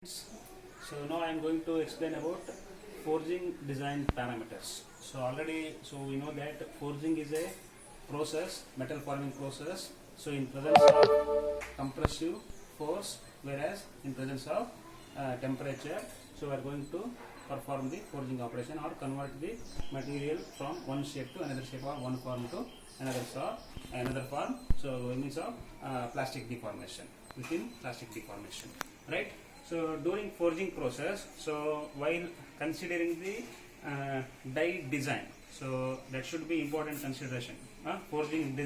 So now I am going to explain about forging design parameters. So we know that forging is a process, metal forming process. So in presence of compressive force, whereas in presence of temperature, so we are going to perform the forging operation or convert the material from one shape to another shape or one form to another form. So it means of plastic deformation, within plastic deformation, right? So during forging process, so while considering the die design, so that should be important consideration. Forging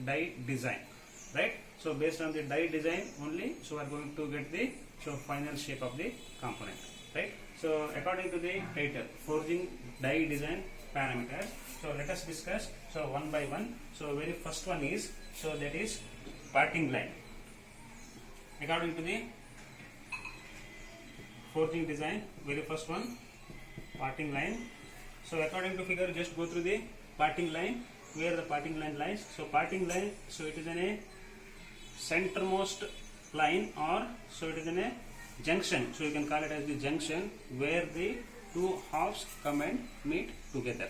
die design, right? So based on the die design only, so we are going to get the final shape of the component, right? So according to the title, forging die design parameters. So let us discuss one by one. So very first one is that is parting line. According to the forging design, very first one, parting line. So according to figure, just go through the parting line, where the parting line lies. So parting line, so it is in a centermost line, or so it is in a junction, so you can call it as the junction, where the two halves come and meet together,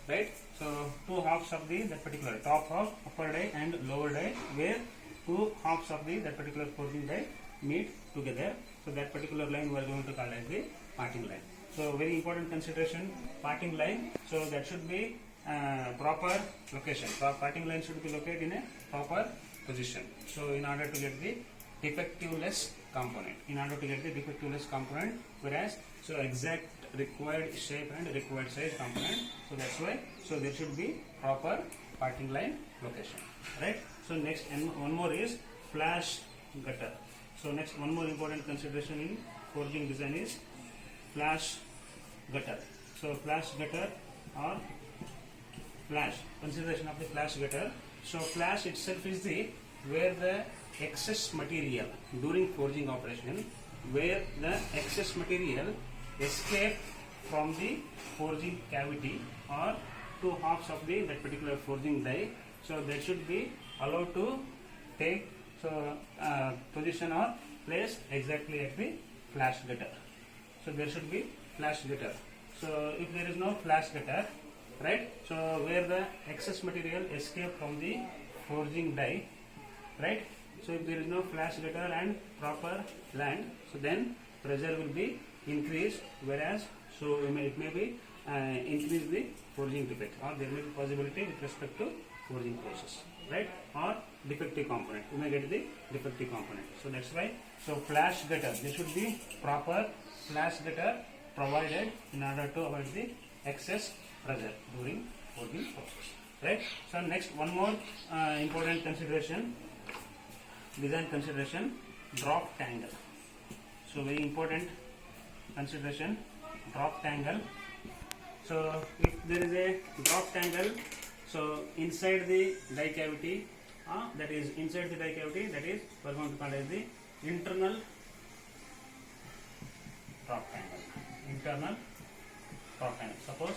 right? So two halves of that particular top half, upper die and lower die, where two halves of that particular forging die meet together. So that particular line we are going to call as the parting line. So very important consideration, parting line. So that should be proper location. Parting line should be located in a proper position. So in order to get the defectiveless component, whereas so exact required shape and required size component. So that's why there should be proper parting line location, right? So next, and one more is flash gutter. So next, one more important consideration in forging design is flash gutter. So flash gutter or flash, consideration of the flash gutter. So flash itself is the where the excess material during forging operation, where the excess material escape from the forging cavity or two halves of that particular forging die. So they should be allowed to take position or place exactly at the flash gutter. So there should be flash gutter. So if there is no flash gutter, right, so where the excess material escape from the forging die, right, so if there is no flash gutter and proper land, so then pressure will be increased, whereas so it may be increase the forging defect, or there may be possibility with respect to forging process, right, or defective component, you may get the defective component. So that's why flash gutter, there should be proper flash gutter provided in order to avoid the excess pressure during forging process, right? So next, one more important consideration, design consideration, drop angle. So very important consideration, drop angle. So if there is a drop angle, so inside the die cavity, that is we are going to call as the internal drop angle. Suppose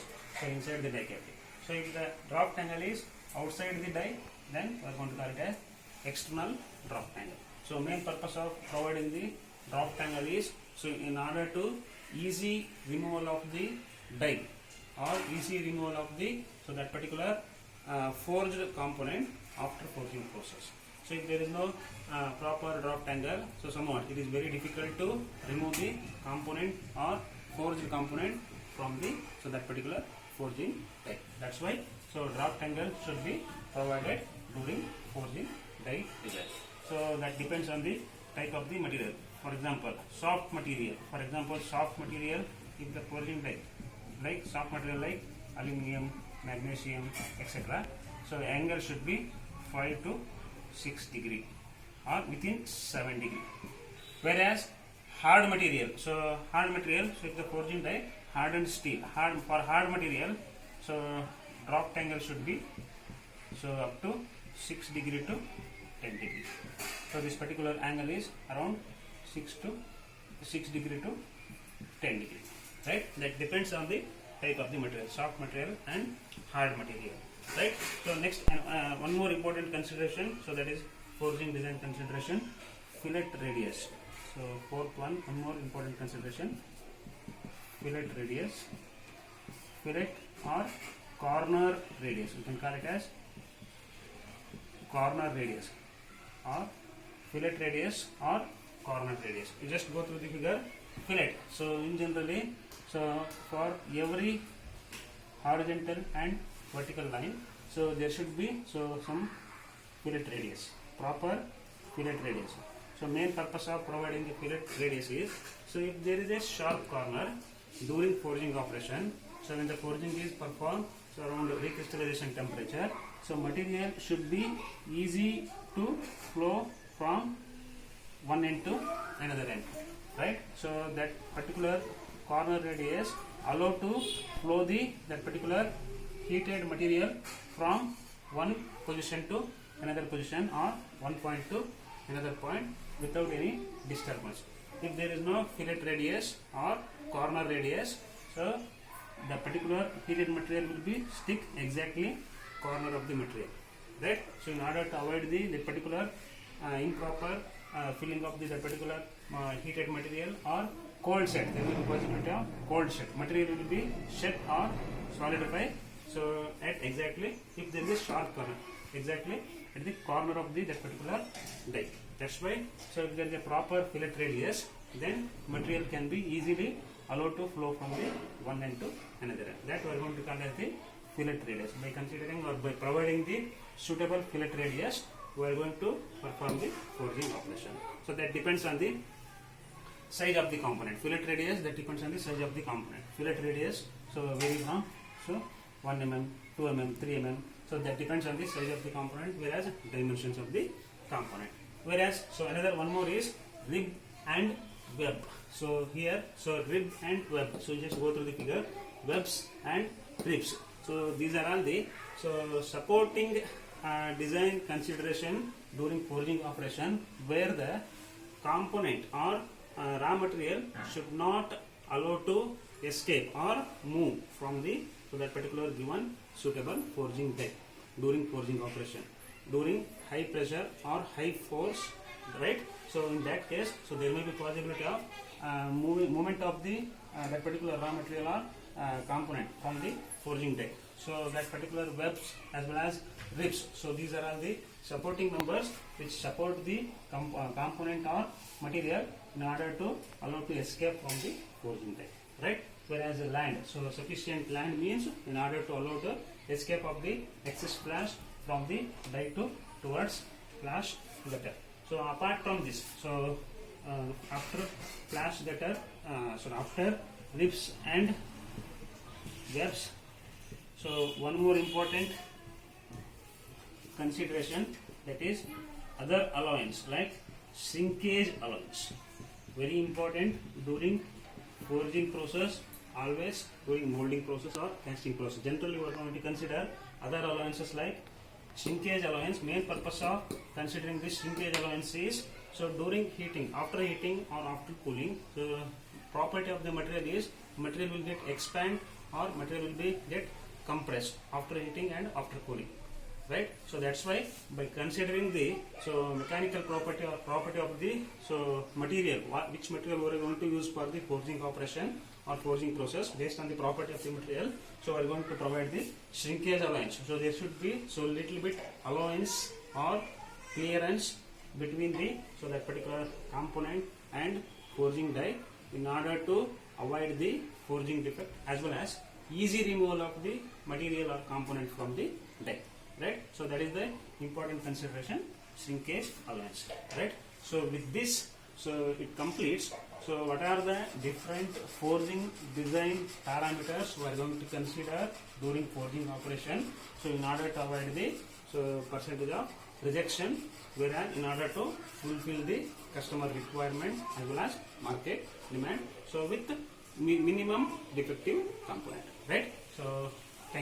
inside the die cavity. So if the drop angle is outside the die, then we are going to call it as external drop angle. So main purpose of providing the drop angle is in order to easy removal of the die, or easy removal of that particular forged component after forging process. So if there is no proper drop angle, so somewhat it is very difficult to remove the component or forged component from that particular forging die. That's why drop angle should be provided during forging die design. So that depends on the type of the material. For example, soft material. If the forging die, like soft material like aluminum, magnesium, etc. So the angle should be 5 to 6 degree or within 7 degree. Whereas hard material, if the forging die hardened steel, for hard material, so drop angle should be up to 6 degree to 10 degree. So this particular angle is around 6 degree to 10 degree, right? That depends on the type of the material, soft material and hard material, right? So next, one more important consideration, so that is forging design consideration, fillet radius. So So fourth one more important consideration: fillet radius, fillet or corner radius. You can call it as corner radius or fillet radius or corner radius. You just go through the figure. Fillet. So in generally, so for every horizontal and vertical line, so there should be some fillet radius, proper fillet radius. So main purpose of providing the fillet radius is, so if there is a sharp corner during forging operation, so when the forging is performed, so around recrystallization temperature, so material should be easy to flow from one end to another end, right? So that particular corner radius allow to flow that particular heated material from one position to another position or one point to another point without any disturbance. If there is no fillet radius or corner radius, so the particular heated material will be stick exactly corner of the material, right? So in order to avoid the particular improper filling of the particular heated material or cold set, there will be possibility of cold set. Material will be set or solidify. So at exactly, if there is a sharp corner, exactly at the corner of that particular die. That's why, so if there is a proper fillet radius, then material can be easily allowed to flow from the one end to another end. That we are going to call as the fillet radius. By considering or by providing the suitable fillet radius, we are going to perform the forging operation. So that depends on the size of the component. Fillet radius, that depends on the size of the component. Fillet radius, so very long, so 1 mm, 2 mm, 3 mm. So that depends on the size of the component, whereas dimensions of the component. Whereas, so another one more is rib and web. So here, so rib and web. So you just go through the figure, webs and ribs. So these are all the supporting design consideration during forging operation, where the component or raw material should not allow to escape or move from that particular given suitable forging die during forging operation, during high pressure or high force, right? So in that case, so there may be possibility of movement of that particular raw material or component from the forging die. So that particular webs as well as ribs. So these are all the supporting members which support the component or material in order to allow to escape from the forging die, right? Whereas the land, so sufficient land means in order to allow the escape of the excess flash from the die towards flash gutter. So apart from this, so after flash gutter, so after ribs and webs, so one more important consideration, that is other allowance like shrinkage allowance. Very important during forging process, always during molding process or casting process. Generally we are going to consider other allowances like shrinkage allowance. Main purpose of considering this shrinkage allowance is, so during heating, after heating or after cooling, the property of the material is material will get expand or material will be get compressed after heating and after cooling, right? So that's why by considering the mechanical property or property of the material, which material we are going to use for the forging operation or forging process, based on the property of the material, so we are going to provide the shrinkage allowance. So there should be little bit allowance or clearance between that particular component and forging die in order to avoid the forging defect as well as easy removal of the material or component from the die, right? So that is the important consideration, shrinkage allowance, right? So with this, so it completes. So what are the different forging design parameters we are going to consider during forging operation? So in order to avoid the percentage of rejection, whereas in order to fulfill the customer requirement as well as market demand, so with minimum defective component, right? So